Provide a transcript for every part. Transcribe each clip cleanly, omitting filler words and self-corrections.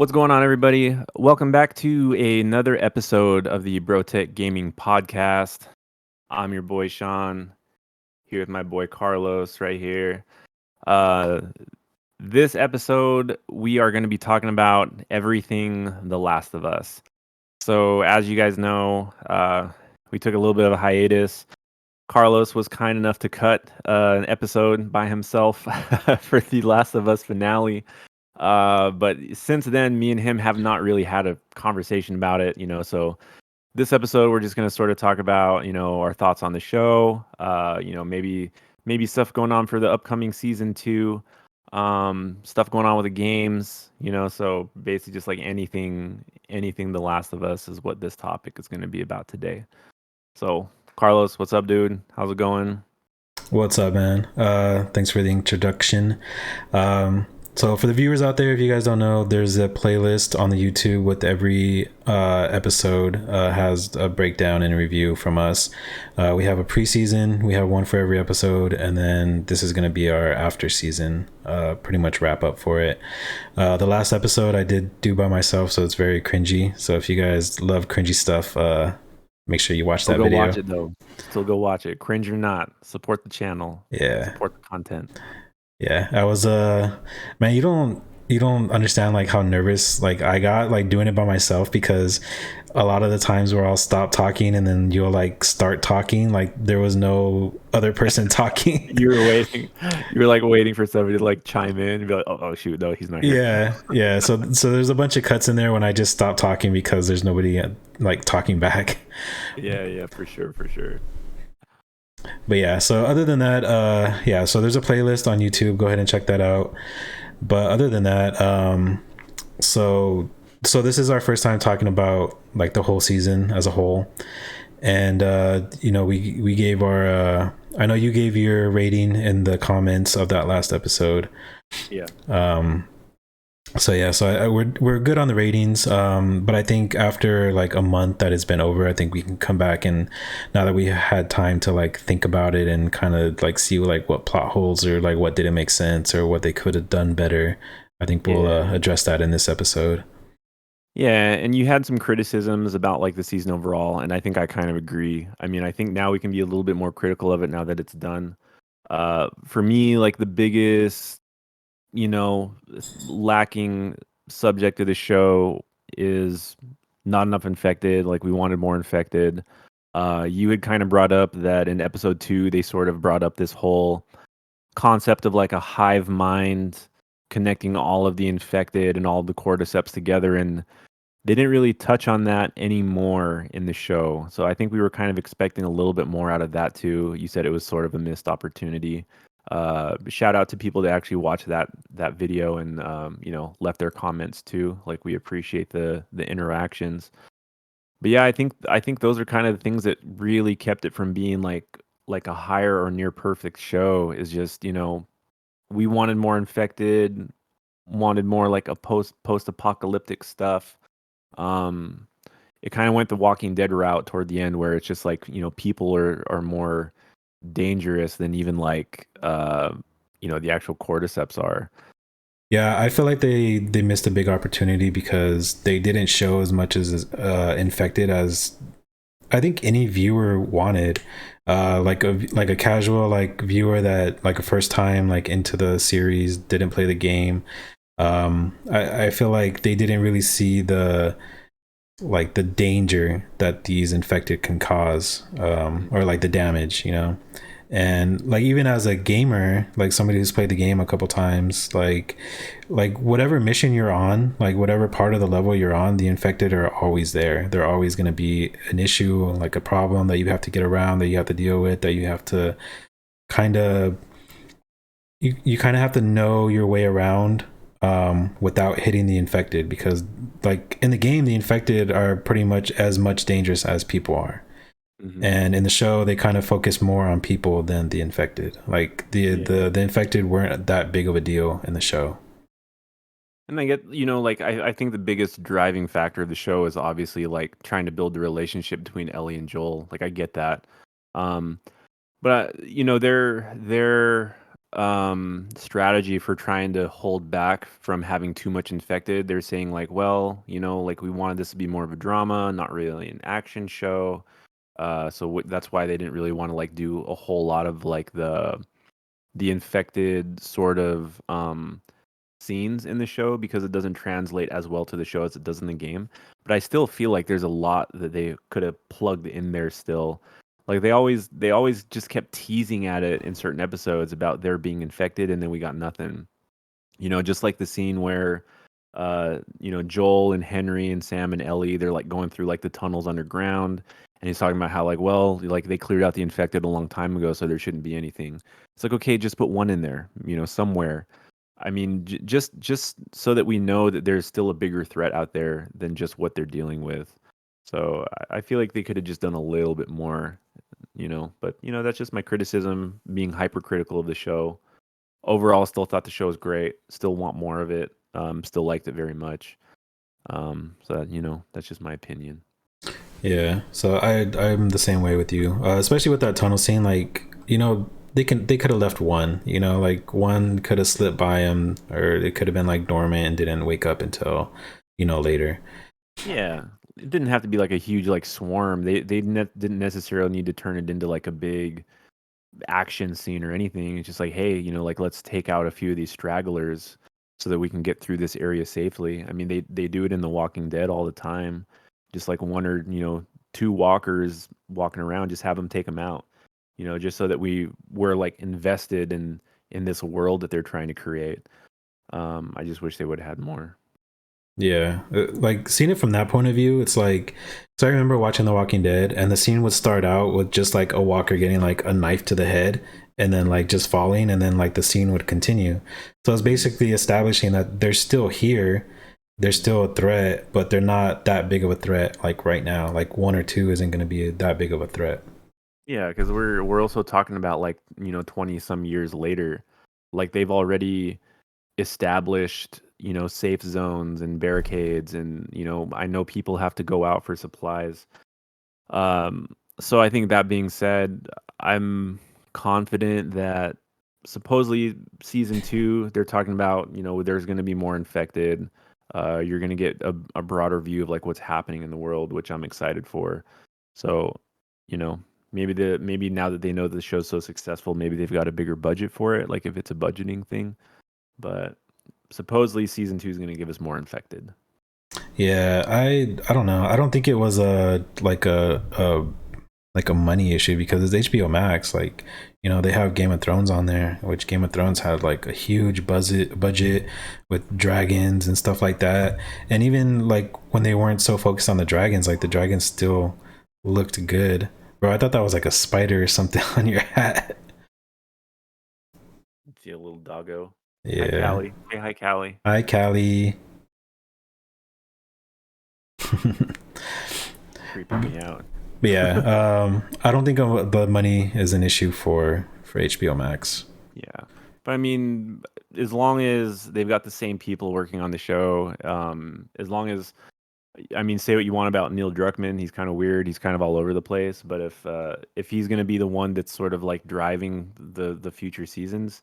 What's going on, everybody? Welcome back to another episode of the BroTech Gaming Podcast. I'm your boy Sean, here with my boy Carlos right here. Uh, this episode, we are going to be talking about everything The Last of Us. So, as you guys know, we took a little bit of a hiatus. Carlos was kind enough to cut an episode by himself for the Last of Us finale. But since then, me and him have not really had a conversation about it, so this episode we're just going to sort of talk about, our thoughts on the show, maybe stuff going on for the upcoming season 2, stuff going on with the games, so basically just like anything The Last of Us is what this topic is going to be about today. So, Carlos, what's up, dude? How's it going? What's up, man? Thanks for the introduction. So for the viewers out there, if you guys don't know, there's a playlist on the YouTube with every episode has a breakdown and a review from us. We have a preseason, we have one for every episode, and then this is going to be our after season, pretty much wrap up for it. The last episode I did do by myself, so it's very cringy. So if you guys love cringy stuff, make sure you watch that video. Go watch it though. Still go watch it. Cringe or not, support the channel. Yeah. Support the content. Yeah, I was man, you don't understand like how nervous like I got like doing it by myself, because a lot of the times where I'll stop talking and then you'll like start talking, like there was no other person talking. You were like waiting for somebody to like chime in and be like, oh shoot, no, he's not here. Yeah. So there's a bunch of cuts in there when I just stop talking because there's nobody like talking back. Yeah, for sure. But yeah, so other than that, so there's a playlist on YouTube. Go ahead and check that out. But other than that, so this is our first time talking about like the whole season as a whole. And we gave our I know you gave your rating in the comments of that last episode. Yeah. We're good on the ratings, but I think after like a month that it's been over, I think we can come back, and now that we had time to like think about it and kind of like see like what plot holes or like what didn't make sense or what they could have done better, I think we'll address that in this episode. Yeah, and you had some criticisms about like the season overall, and I think I kind of agree. I mean, I think now we can be a little bit more critical of it now that it's done. For me, like the biggest lacking subject of the show is not enough infected. Like we wanted more infected. You had kind of brought up that in episode 2 they sort of brought up this whole concept of like a hive mind connecting all of the infected and all of the cordyceps together, and they didn't really touch on that anymore in the show. So I think we were kind of expecting a little bit more out of that too. You said it was sort of a missed opportunity. Shout out to people that actually watched that video and left their comments too. Like we appreciate the interactions. But yeah, I think those are kind of the things that really kept it from being like a higher or near perfect show. Is just we wanted more infected, wanted more like a post apocalyptic stuff. It kind of went the Walking Dead route toward the end, where it's just like people are more dangerous than even like the actual cordyceps are. Yeah, I feel like they missed a big opportunity because they didn't show as much as infected as I think any viewer wanted. Like a casual like viewer that like a first time like into the series, didn't play the game. I feel like they didn't really see the danger that these infected can cause, or like the damage, and like even as a gamer, like somebody who's played the game a couple times, like whatever mission you're on, like whatever part of the level you're on, the infected are always there. They're always going to be an issue, like a problem that you have to get around, that you have to deal with, that you have to kind of you kind of have to know your way around without hitting the infected, because like in the game the infected are pretty much as much dangerous as people are. Mm-hmm. And in the show they kind of focus more on people than the infected. Like the infected weren't that big of a deal in the show. And I get, like I think the biggest driving factor of the show is obviously like trying to build the relationship between Ellie and Joel. Like I get that. But their strategy for trying to hold back from having too much infected. They're saying like, well, like we wanted this to be more of a drama, not really an action show. That's why they didn't really want to like do a whole lot of like the infected sort of scenes in the show because it doesn't translate as well to the show as it does in the game. But I still feel like there's a lot that they could have plugged in there still. Like they always just kept teasing at it in certain episodes about their being infected and then we got nothing. Just like the scene where Joel and Henry and Sam and Ellie, they're like going through like the tunnels underground and he's talking about how like, well, like they cleared out the infected a long time ago, so there shouldn't be anything. It's like, okay, just put one in there, somewhere. I mean, just so that we know that there's still a bigger threat out there than just what they're dealing with. So I feel like they could have just done a little bit more, But that's just my criticism, being hypercritical of the show. Overall, still thought the show was great. Still want more of it. Still liked it very much. That's just my opinion. Yeah, so I'm the same way with you, especially with that tunnel scene. Like, they could have left one. Like one could have slipped by him, or it could have been like dormant and didn't wake up until later. Yeah, it didn't have to be like a huge like swarm. They didn't necessarily need to turn it into like a big action scene or anything. It's just like, hey, like let's take out a few of these stragglers so that we can get through this area safely. I mean, they do it in The Walking Dead all the time. Just like one or two walkers walking around, just have them take them out. Just so that we're like invested in this world that they're trying to create. I just wish they would have had more. Yeah, like seeing it from that point of view, it's like, so I remember watching The Walking Dead, and the scene would start out with just like a walker getting like a knife to the head, and then like just falling, and then like the scene would continue. So it's basically establishing that they're still here, they're still a threat, but they're not that big of a threat like right now. Like one or two isn't going to be that big of a threat. Yeah, because we're also talking about like 20 some years later, like they've already established safe zones and barricades, and I know people have to go out for supplies. So I think that being said, I'm confident that supposedly season two, they're talking about, there's going to be more infected. You're going to get a broader view of like what's happening in the world, which I'm excited for. So, you know, maybe now that they know the show's so successful, maybe they've got a bigger budget for it, like if it's a budgeting thing. But supposedly season two is going to give us more infected. Yeah, I don't know. I don't think it was a money issue because it's HBO Max. Like, they have Game of Thrones on there, which Game of Thrones had like a huge budget with dragons and stuff like that. And even like when they weren't so focused on the dragons, like the dragons still looked good. Bro, I thought that was like a spider or something on your hat. See a little doggo. Hi, Yeah. Callie. Hey, hi, Callie. Hi, Callie. Creeping me out. But yeah, I don't think the money is an issue for HBO Max. Yeah. But I mean, as long as they've got the same people working on the show, as long as, I mean, say what you want about Neil Druckmann, he's kind of weird, he's kind of all over the place. But if he's going to be the one that's sort of like driving the future seasons,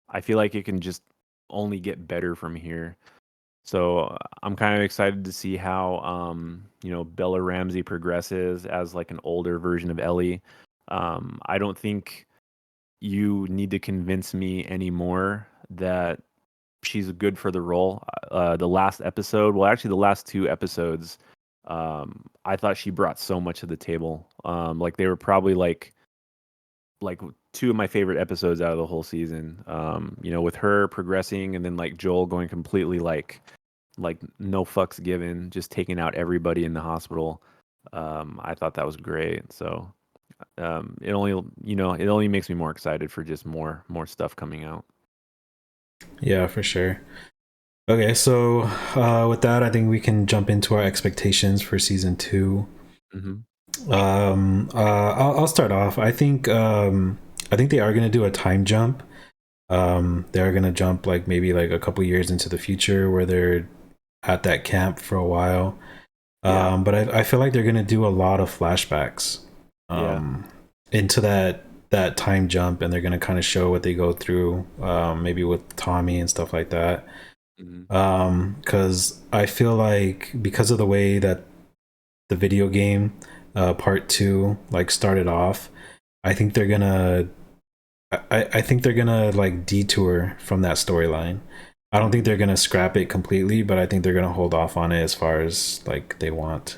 I feel like it can just only get better from here. So I'm kind of excited to see how Bella Ramsey progresses as like an older version of Ellie. I don't think you need to convince me anymore that she's good for the role. The last episode, well, actually, the last two episodes, I thought she brought so much to the table. Like they were probably like two of my favorite episodes out of the whole season. With her progressing and then like Joel going completely like no fucks given, just taking out everybody in the hospital. I thought that was great. So it only makes me more excited for just more stuff coming out. Yeah, for sure. Okay, so with that, I think we can jump into our expectations for season two. Hmm. I'll start off. I think they are gonna do a time jump. They are gonna jump like maybe like a couple years into the future where they're at that camp for a while. Yeah, But I feel like they're gonna do a lot of flashbacks yeah, into that that time jump, and they're gonna kind of show what they go through, maybe with Tommy and stuff like that. Mhm. Because I feel like because of the way that the video game part two like started off, I think they're gonna I think they're gonna like detour from that storyline. I don't think Mhm. they're gonna scrap it completely, but I think they're gonna hold off on it as far as like they want.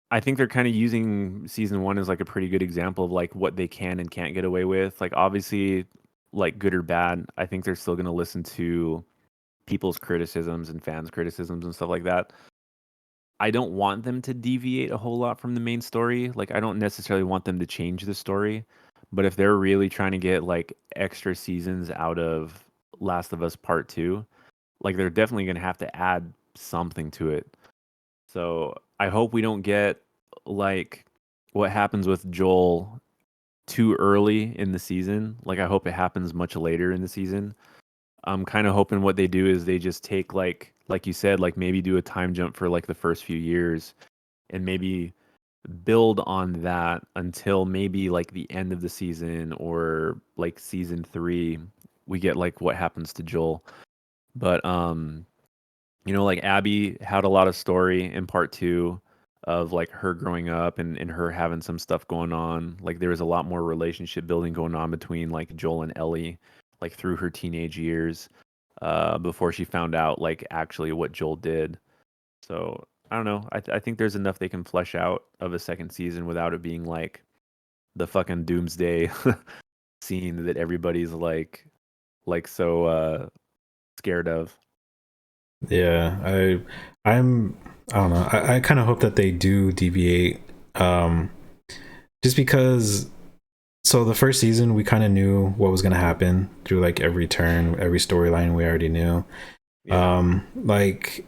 I think they're kinda using season 1 as, like, a pretty good example of, like, what they can and can't get away with. Like, obviously, like, good or bad, I think they're still gonna listen to people's criticisms and fans' criticisms and stuff like that. I don't want them to deviate a whole lot from the main story. Like, I don't necessarily want them to change the story, but if they're really trying to get, like, extra seasons out of Last of Us Part 2, like, they're definitely gonna have to add something to it. So, I hope we don't get, like, what happens with Joel too early in the season. Like, I hope it happens much later in the season. I'm kinda hoping what they do is they just take, like you said, like, maybe do a time jump for, like, the first few years and maybe build on that until maybe, like, the end of the season or, like, season 3, we get, like, what happens to Joel. But, like, Abby had a lot of story in part 2 of, like, her growing up and her having some stuff going on. Like, there was a lot more relationship building going on between, like, Joel and Ellie, like, through her teenage years, before she found out, like, actually what Joel did. So, I don't know. I think there's enough they can flesh out of a second season without it being, like, the fucking doomsday scene that everybody's, so, scared of. Yeah, I'm I don't know. I kind of hope that they do deviate, um, just because. So the first season, we kind of knew what was gonna happen through like every turn, every storyline. We already knew. Yeah. Like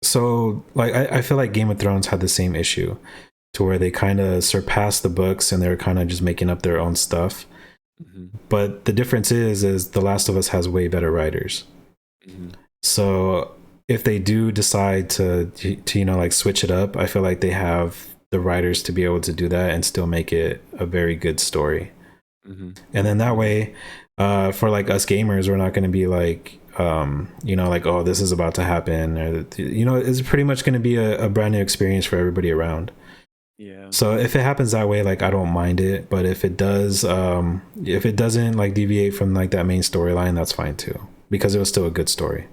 so, like I feel like Game of Thrones had the same issue to where they kind of surpassed the books and they're kind of just making up their own stuff. Mhm. But the difference is The Last of Us has way better writers. Mhm. So if they do decide to like switch it up, I feel like they have the writers to be able to do that and still make it a very good story. Mhm. And then that way, for like us gamers, we're not going to be like, like, oh, this is about to happen, or it's pretty much going to be a brand new experience for everybody around. Yeah. So if it happens that way, like I don't mind it, but if it does, if it doesn't like deviate from like that main storyline, that's fine too, because it was still a good story.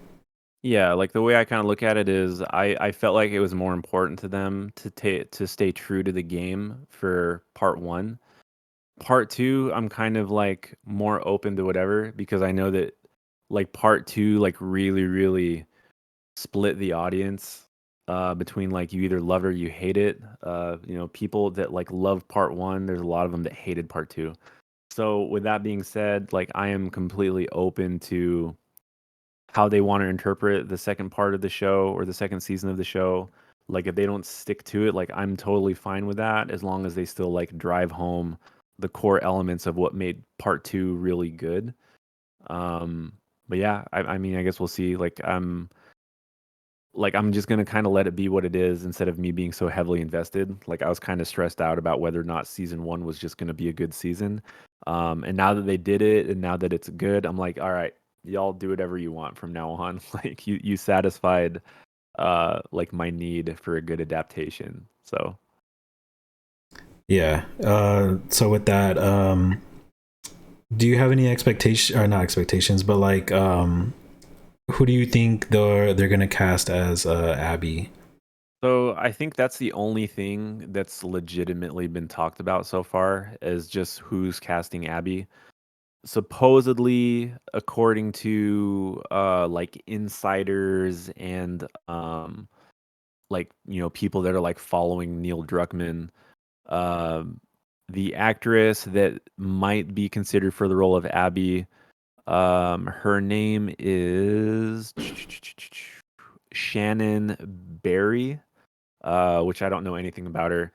Yeah, like, the way I kinda look at it is I felt like it was more important to them to stay true to the game for part 1. Part 2, I'm kind of, like, more open to whatever because I know that, like, part 2, like, really, really split the audience, between, like, you either love it or you hate it. People that, like, love part 1, there's a lot of them that hated part 2. So, with that being said, like, I am completely open to how they wanna interpret the second part of the show or the second season of the show. Like, if they don't stick to it, like, I'm totally fine with that as long as they still, like, drive home the core elements of what made part 2 really good. Um, but yeah, I mean, I guess we'll see. I'm just gonna kinda let it be what it is instead of me being so heavily invested. Like, I was kinda stressed out about whether or not season 1 was just gonna be a good season. And now that they did it and now that it's good, I'm like, "Alright, y'all do whatever you want from now on." Like, you satisfied, like, my need for a good adaptation. So, Yeah. So with that, do you have any expectation or not expectations, but like, who do you think they're gonna cast as Abby? I think that's the only thing that's legitimately been talked about so far is just who's casting Abby. Supposedly, according to like insiders and like people that are like following Neil Druckmann, um the actress that might be considered for the role of Abby, her name is Shannon Barry, which I don't know anything about her.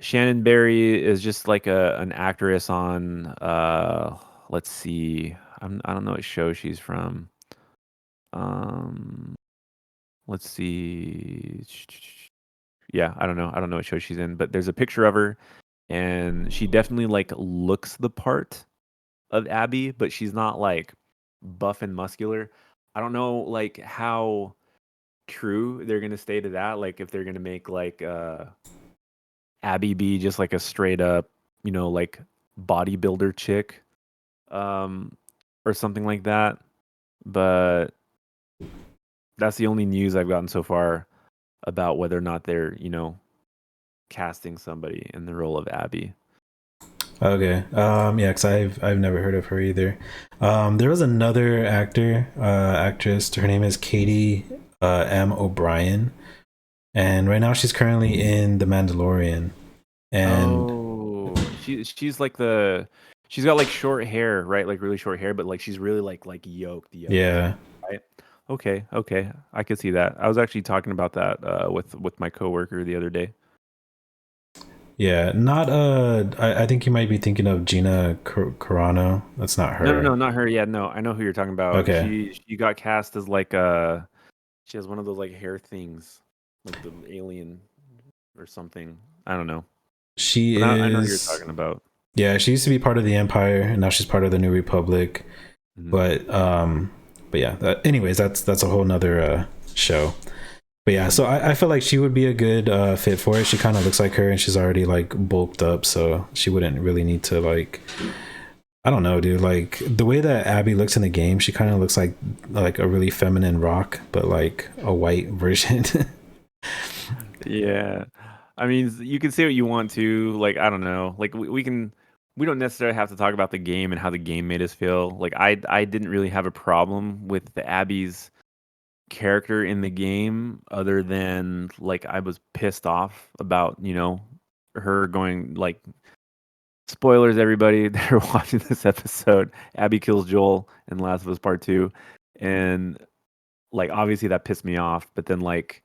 Shannon Barry is just like an actress on let's see. I don't know what show she's from. Um let's see. Yeah, I don't know. I don't know what show she's in, but there's a picture of her and she definitely like looks the part of Abby, but she's not like buff and muscular. I don't know like how true they're gonna stay to that. Like if they're gonna make like Abby be just like a straight up, like bodybuilder chick, um, or something like that. But that's the only news I've gotten so far about whether or not they're, casting somebody in the role of Abby. Okay. Yeah, because I've never heard of her either. There was another actress. Her name is Katie M. O'Brien, and right now she's currently in The Mandalorian. And Oh, she's got like short hair, right? Like really short hair, but like she's really like yoked, yeah, right? Okay, okay, I could see that. I was actually talking about that with my coworker the other day. yeah, not I think you might be thinking of Gina Carano. That's not No, no, her. no, not her. Yeah, no, I know who you're talking about. Okay, She got cast as like she has one of those like hair things, like the alien or something. I don't know, she but I know who you're is. talking about. Yeah, she used to be part of the Empire, and now she's part of the New Republic. Mhm. But yeah. Anyways, that's a whole nother show. But yeah, so Mhm. I feel like she would be a good fit for it. She kind of looks like her, and she's already like bulked up, so she wouldn't really need to like. I don't know, dude. Like the way that Abby looks in the game, she kind of looks like a really feminine Rock, but like a white version. Yeah. I mean, you can say what you want to. Like, I don't know. Like, we don't necessarily have to talk about the game and how the game made us feel. Like, I didn't really have a problem with the Abby's character in the game, other than like I was pissed off about, her going like spoilers, everybody that are watching this episode. Abby kills Joel in Last of Us Part Two, and like obviously that pissed me off. But then like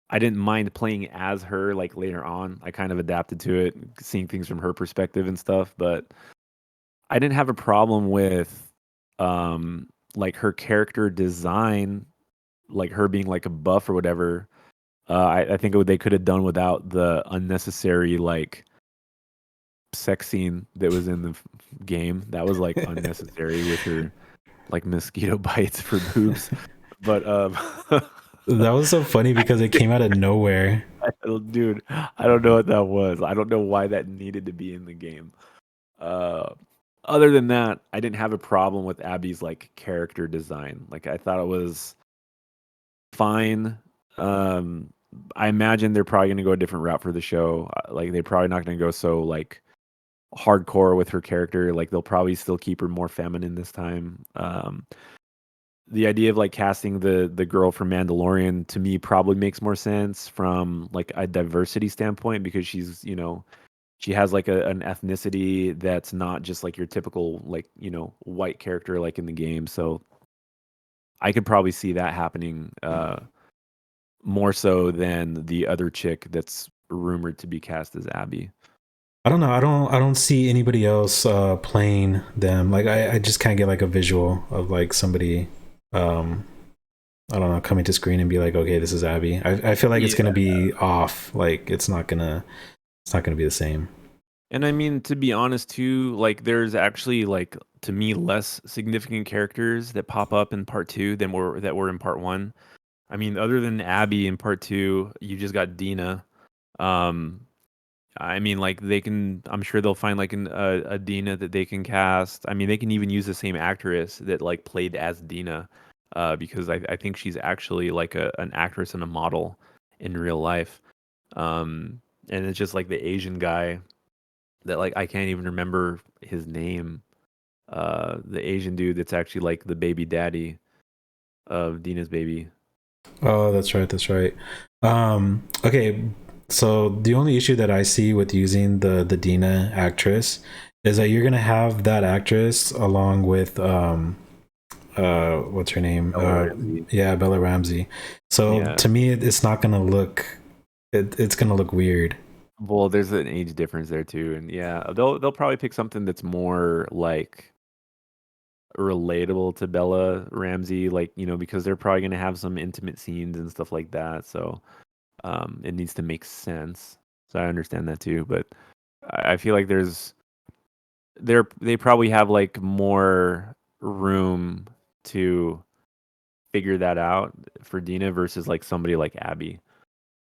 I didn't mind playing as her like later on. I kind of adapted to it, seeing things from her perspective and stuff, but I didn't have a problem with like her character design, like her being like a buff or whatever. I think they could have done without the unnecessary like sex scene that was in the game. That was like unnecessary with her like mosquito bites for boobs. But That was so funny because it came out of nowhere. Dude, I don't know what that was. I don't know why that needed to be in the game. Uh, Other than that, I didn't have a problem with Abby's like character design. Like I thought it was fine. Um, I imagine they're probably gonna go a different route for the show. Like they're probably not gonna go so like hardcore with her character. Like they'll probably still keep her more feminine this time. The idea of like casting the girl from Mandalorian to me probably makes more sense from like a diversity standpoint because she's she has like an ethnicity that's not just like your typical like white character like in the game. So I could probably see that happening more so than the other chick that's rumored to be cast as Abby. I don't know. I don't see anybody else playing them. Like I just can't get like a visual of like somebody um I don't know, coming to screen and be like, okay, this is Abby. I feel like it's Yeah. gonna be off. Like it's not gonna be the same. And I mean, to be honest too, like there's actually like to me less significant characters that pop up in part two than were in part one. I mean, other than Abby in part two, you just got Dina. Um, I mean, like they can. I'm sure they'll find like a Dina that they can cast. I mean, they can even use the same actress that like played as Dina, because I think she's actually like an actress and a model in real life. And it's just like the Asian guy that like I can't even remember his name. The Asian dude that's actually like the baby daddy of Dina's baby. Oh, that's right, that's right. Okay, so the only issue that I see with using the Dina actress is that you're gonna have that actress along with what's her name? Bella Ramsey. Yeah, Bella Ramsey. So Yeah. to me it's not gonna look it's gonna look weird. Well, there's an age difference there too, and yeah, they'll probably pick something that's more like relatable to Bella Ramsey, like because they're probably gonna have some intimate scenes and stuff like that. So it needs to make sense. So I understand that too, but I feel like they probably have like more room to figure that out for Dina versus like somebody like Abby.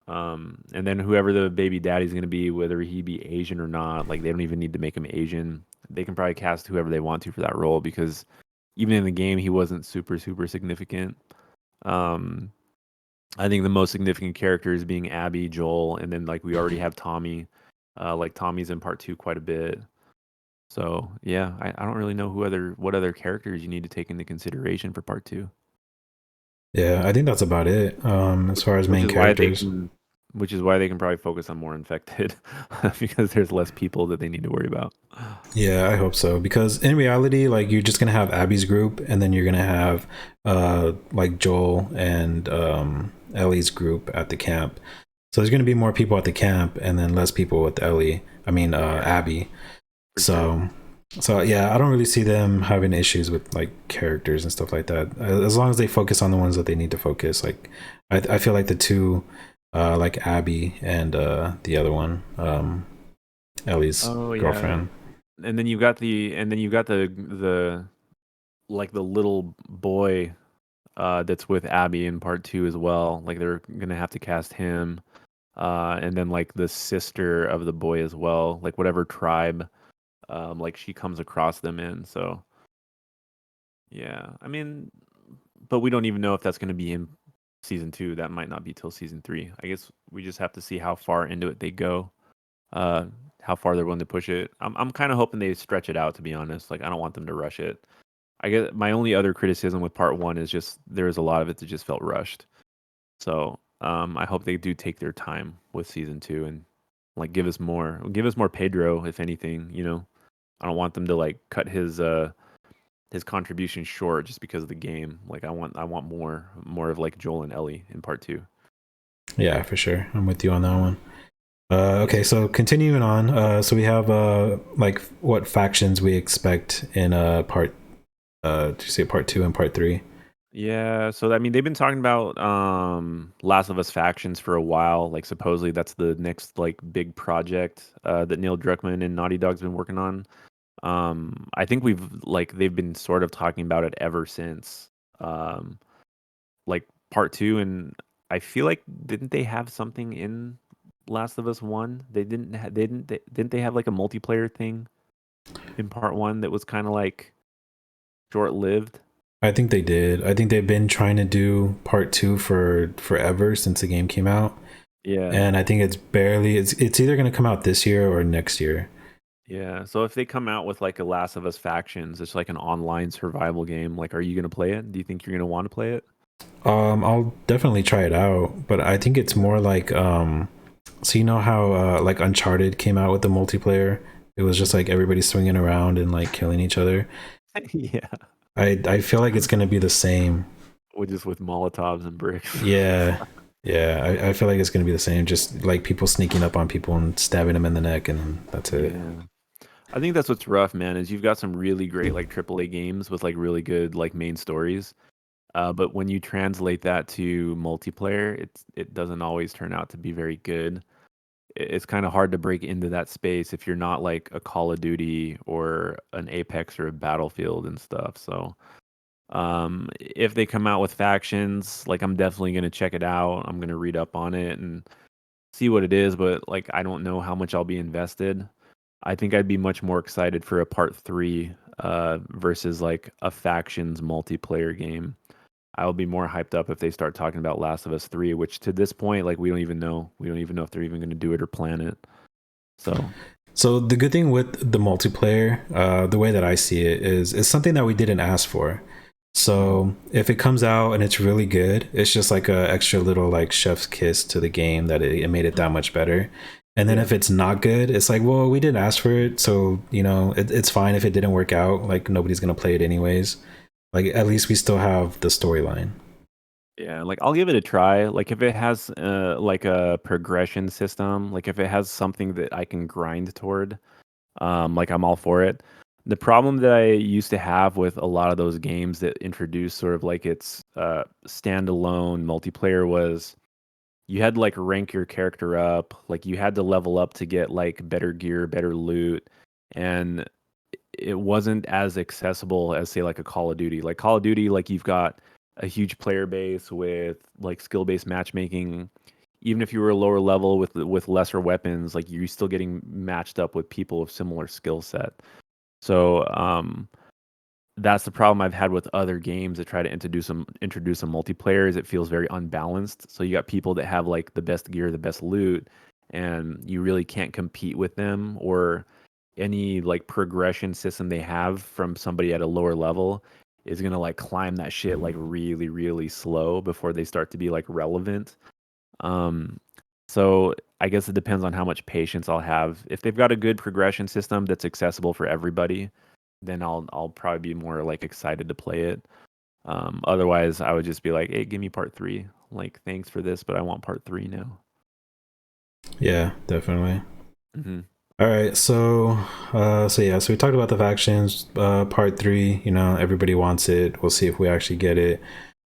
And then whoever the baby daddy's gonna be, whether he be Asian or not, like they don't even need to make him Asian. They can probably cast whoever they want to for that role because even in the game he wasn't super significant. Um, I think the most significant characters being Abby, Joel, and then like we already have Tommy. Like Tommy's in part two quite a bit. So yeah, I don't really know what other characters you need to take into consideration for part two. Yeah, I think that's about it. As far as Which main is why characters. which is why they can probably focus on more infected because there's less people that they need to worry about. Yeah, I hope so. Because in reality, like you're just gonna have Abby's group, and then you're gonna have like Joel and Ellie's group at the camp. So there's gonna be more people at the camp, and then less people with Ellie. I mean, Yeah, Abby. for sure. So, so yeah, I don't really see them having issues with like characters and stuff like that. As long as they focus on the ones that they need to focus. Like, I feel like the two, like Abby and the other one, Ellie's Oh yeah. girlfriend. And then you got the like the little boy that's with Abby in part two as well. Like they're gonna have to cast him. And then like the sister of the boy as well, like whatever tribe like she comes across them in. So yeah, I mean, but we don't even know if that's going to be in season two. That might not be till season three. I guess we just have to see how far into it they go, uh, how far they're willing to push it. I'm kind of hoping they stretch it out. To be honest, like I don't want them to rush it. I guess my only other criticism with part one is just there was a lot of it that just felt rushed. So I hope they do take their time with season two and like give us more Pedro if anything. You know, I don't want them to like cut his contribution short just because of the game. Like I want more of like Joel and Ellie in part two. Yeah, for sure. I'm with you on that one. Yes, Okay, sir. so continuing on, so we have like what factions we expect in part did you say part two and part three? Yeah, so I mean they've been talking about Last of Us factions for a while. Like supposedly that's the next like big project that Neil Druckmann and Naughty Dog's been working on. I think they've been sort of talking about it ever since um like part two, and I feel like didn't they have something in Last of Us one? Didn't they have like a multiplayer thing in part one that was kind of like short lived? I think they did. I think they've been trying to do part two for forever since the game came out, Yeah, and I think it's either going to come out this year or next year. yeah. So if they come out with like a Last of Us factions, it's like an online survival game. Like, are you gonna play it? Do you think you're gonna want to play it? I'll definitely try it out, but I think it's more like so you know how like Uncharted came out with the multiplayer. It was just like everybody swinging around and like killing each other. Yeah, I feel like it's gonna be the same. with just with Molotovs and bricks. Yeah, yeah. I feel like it's gonna be the same. Just like people sneaking up on people and stabbing them in the neck, and that's it. Yeah. I think that's what's rough, man, is you've got some really great like AAA games with like really good like main stories. But when you translate that to multiplayer, it doesn't always turn out to be very good. It's kind of hard to break into that space if you're not like a Call of Duty or an Apex or a Battlefield and stuff. So if they come out with factions, like I'm definitely gonna check it out. I'm gonna read up on it and see what it is, but like I don't know how much I'll be invested. I think I'd be much more excited for a part three versus like a factions multiplayer game. I'll be more hyped up if they start talking about Last of Us 3, which to this point, like we don't even know. We don't even know if they're even going to do it or plan it. So, So the good thing with the multiplayer, the way that I see it is, it's something that we didn't ask for. mhm. So if it comes out and it's really good, it's just like a extra little like chef's kiss to the game that it made it that much better. And then Yeah. if it's not good, it's like, well, we didn't ask for it, so you know, it's fine if it didn't work out. Like nobody's gonna play it anyways. Like at least we still have the storyline. Yeah, like I'll give it a try. Like if it has like a progression system, like if it has something that I can grind toward, like I'm all for it. The problem that I used to have with a lot of those games that introduced sort of like its standalone multiplayer was you had to like rank your character up, like you had to level up to get like better gear, better loot, and it wasn't as accessible as say like a Call of Duty. Like Call of Duty, like you've got a huge player base with like skill-based matchmaking. Even if you were a lower level with lesser weapons, like you're still getting matched up with people of similar skill set. So that's the problem I've had with other games that try to introduce some multiplayer is it feels very unbalanced. So you got people that have like the best gear, the best loot, and you really can't compete with them or any like progression system they have from somebody at a lower level is gonna like climb that shit like really, really slow before they start to be like relevant. Um, so I guess it depends on how much patience I'll have. If they've got a good progression system that's accessible for everybody, then I'll probably be more like excited to play it. Otherwise, I would just be like, "Hey, give me part three. Like, thanks for this, but I want part three now." Yeah, definitely. Hmm. All right, so yeah, so we talked about the factions. Part three, you know, everybody wants it. We'll see if we actually get it.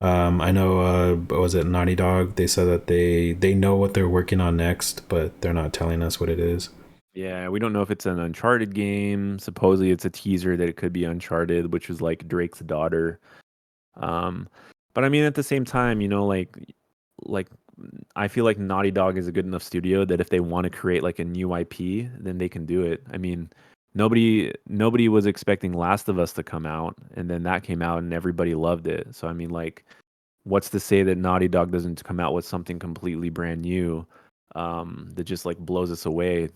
I know, was it Naughty Dog? They said that they know what they're working on next, but they're not telling us what it is. Yeah, we don't know if it's an Uncharted game. Supposedly, it's a teaser that it could be Uncharted, which is like Drake's daughter. Um, but I mean, at the same time, like I feel like Naughty Dog is a good enough studio that if they want to create like a new IP, then they can do it. I mean, nobody was expecting Last of Us to come out, and then that came out and everybody loved it. So I mean, like, what's to say that Naughty Dog doesn't come out with something completely brand new, that just like blows us away,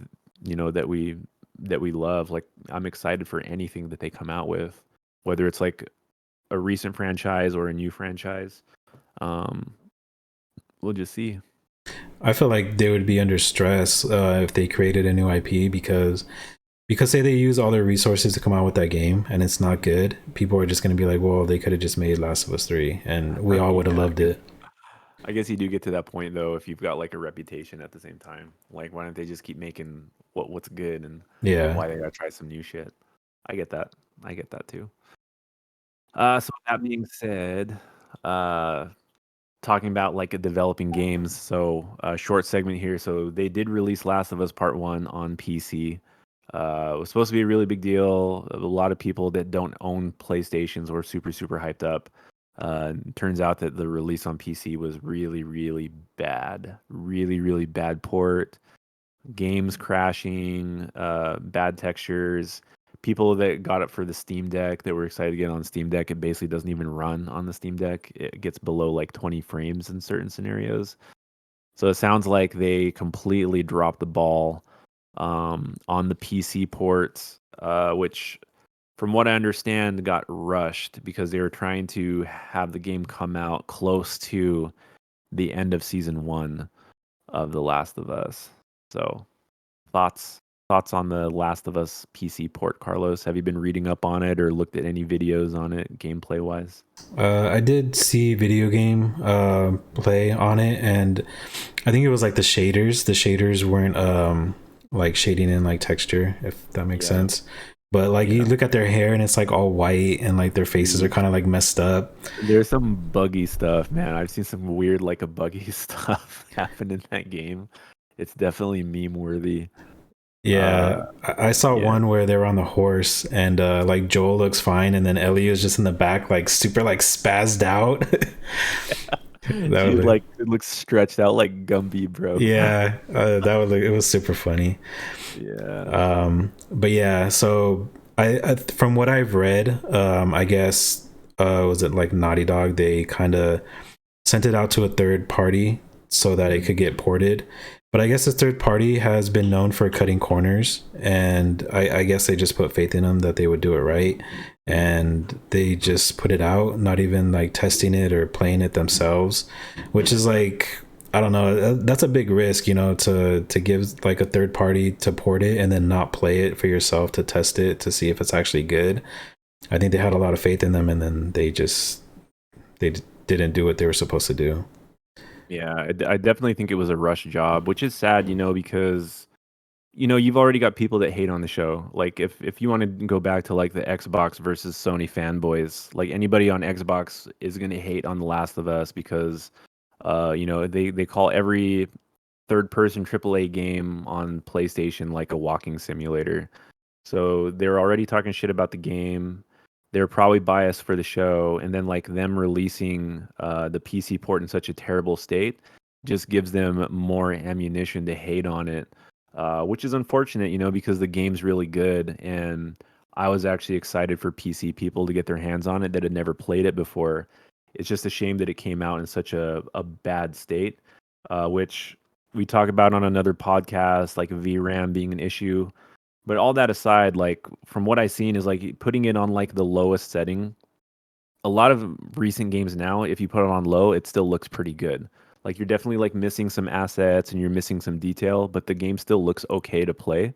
that we love. Like, I'm excited for anything that they come out with, whether it's like a recent franchise or a new franchise. Um, we'll just see. I feel like they would be under stress if they created a new IP because say they use all their resources to come out with that game and it's not good. People are just going to be like, well, they could have just made Last of Us 3 and we all would have Yeah, loved it. I guess you do get to that point though if you've got like a reputation at the same time. Like, why don't they just keep making what's good and Yeah. why they gotta try some new shit? I get that. I get that too. So with that being said, uh, talking about like a developing games. So a short segment here. So they did release Last of Us Part One on PC. It was supposed to be a really big deal. A lot of people that don't own PlayStations were super super hyped up. Turns out that the release on PC was really really bad. Really really bad port, games crashing, bad textures. People that got it for the Steam Deck that were excited to get on Steam Deck, it basically doesn't even run on the Steam Deck. It gets below like 20 frames in certain scenarios. So it sounds like they completely dropped the ball on the PC ports, which, from what I understand, got rushed because they were trying to have the game come out close to the end of season one of The Last of Us. So Thoughts thoughts on the Last of Us PC port, Carlos? Have you been reading up on it or looked at any videos on it gameplay wise? I did see video game play on it, and I think it was like the shaders. The shaders weren't like shading in like texture, if that makes Yeah, sense. But like you yeah. look at their hair and it's like all white, and like their faces are Dude, kind of like messed up. there's some buggy stuff, man. I've seen some weird like a buggy stuff happen in that game. It's definitely meme worthy. Uh Yeah, I saw yeah. one where they were on the horse, and like Joel looks fine, and then Ellie is just in the back, like super like spazzed out. That She would look, like it looks stretched out like Gumby, bro. yeah, that would look. It was super funny. Yeah. But yeah, so I from what I've read, I guess was it like Naughty Dog? They kind of sent it out to a third party so that it Mhm. could get ported. But I guess this third party has been known for cutting corners, and I guess they just put faith in them that they would do it right, and they just put it out, not even like testing it or playing it themselves, which is like, I don't know, that's a big risk, you know, to give like a third party to port it and then not play it for yourself to test it to see if it's actually good. I think they had a lot of faith in them, and then they didn't do what they were supposed to do. Yeah, I definitely think it was a rush job, which is sad, because you've already got people that hate on the show. Like, if you want to go back to like the Xbox versus Sony fanboys, like anybody on Xbox is going to hate on The Last of Us because They call every third person AAA game on PlayStation like a walking simulator. So they're already talking shit about the game. They're probably biased for the show, and then like them releasing the PC port in such a terrible state just gives them more ammunition to hate on it, which is unfortunate, because the game's really good, and I was actually excited for PC people to get their hands on it that had never played it before. It's just a shame that it came out in such a bad state, which we talk about on another podcast, like VRAM being an issue. But all that aside, like from what I've seen is like putting it on like the lowest setting. A lot of recent games now, if you put it on low, it still looks pretty good. Like you're definitely like missing some assets and you're missing some detail, but the game still looks okay to play.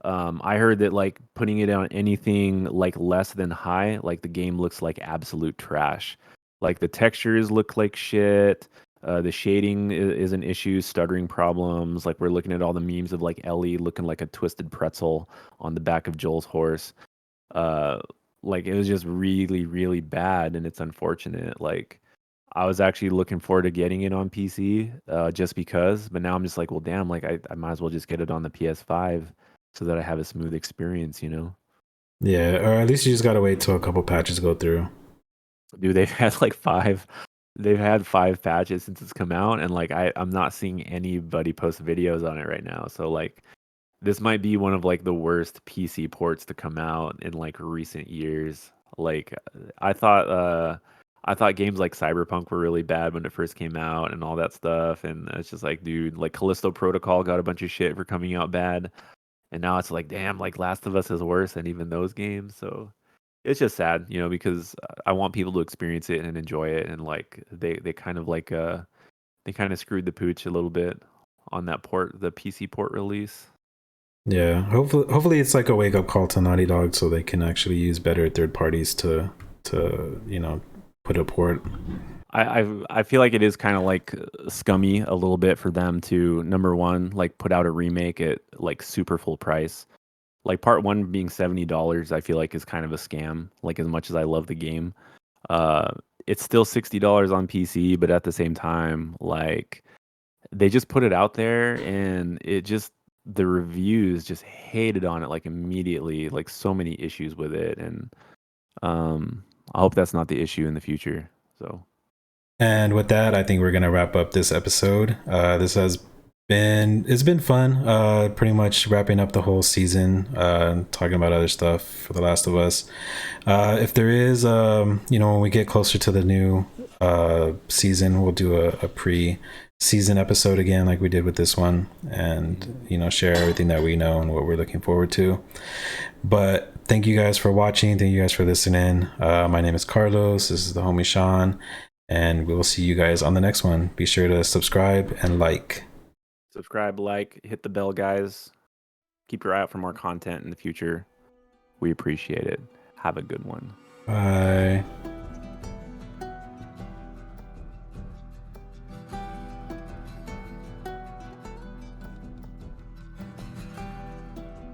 I heard that like putting it on anything like less than high, like the game looks like absolute trash. Like the textures look like shit. The shading is an issue, stuttering problems. Like we're looking at all the memes of like Ellie looking like a twisted pretzel on the back of Joel's horse. Uh, like it was just really, really bad, and it's unfortunate. Like I was actually looking forward to getting it on PC, just because, but now I'm just like, well, damn, like I might as well just get it on the PS5 so that I have a smooth experience. Yeah, or at least you just gotta wait till a couple patches go through. Dude, they've had 5 patches since it's come out, and like I'm not seeing anybody post videos on it right now. So like this might be one of like the worst PC ports to come out in like recent years. Like I thought uh I thought games like Cyberpunk were really bad when it first came out and all that stuff, and it's just like, dude, like Callisto Protocol got a bunch of shit for coming out bad, and now it's like, damn, like Last of Us is worse than even those games. So it's just sad, because I want people to experience it and enjoy it, and like they kind of like they kind of screwed the pooch a little bit on that port, the PC port release. Yeah, hopefully it's like a wake up call to Naughty Dog so they can actually use better third parties to put a port. I feel like it is kind of like scummy a little bit for them to, number one, like put out a remake at like super full price. Like part one being $70, I feel like is kind of a scam. Like as much as I love the game, uh, it's still $60 on PC, but at the same time, like they just put it out there, and the reviews just hated on it like immediately, like so many issues with it, and um, I hope that's not the issue in the future. So. And with that, I think we're gonna wrap up this episode. This has been fun. Pretty much wrapping up the whole season. Talking about other stuff for The Last of Us. If there is, when we get closer to the new season, we'll do a pre-season episode again, like we did with this one, and share everything that we know and what we're looking forward to. But thank you guys for watching. Thank you guys for listening. My name is Carlos. This is the homie Sean. And we will see you guys on the next one. Be sure to subscribe and like. Subscribe, like, hit the bell, guys. Keep your eye out for more content in the future. We appreciate it. Have a good one. Bye.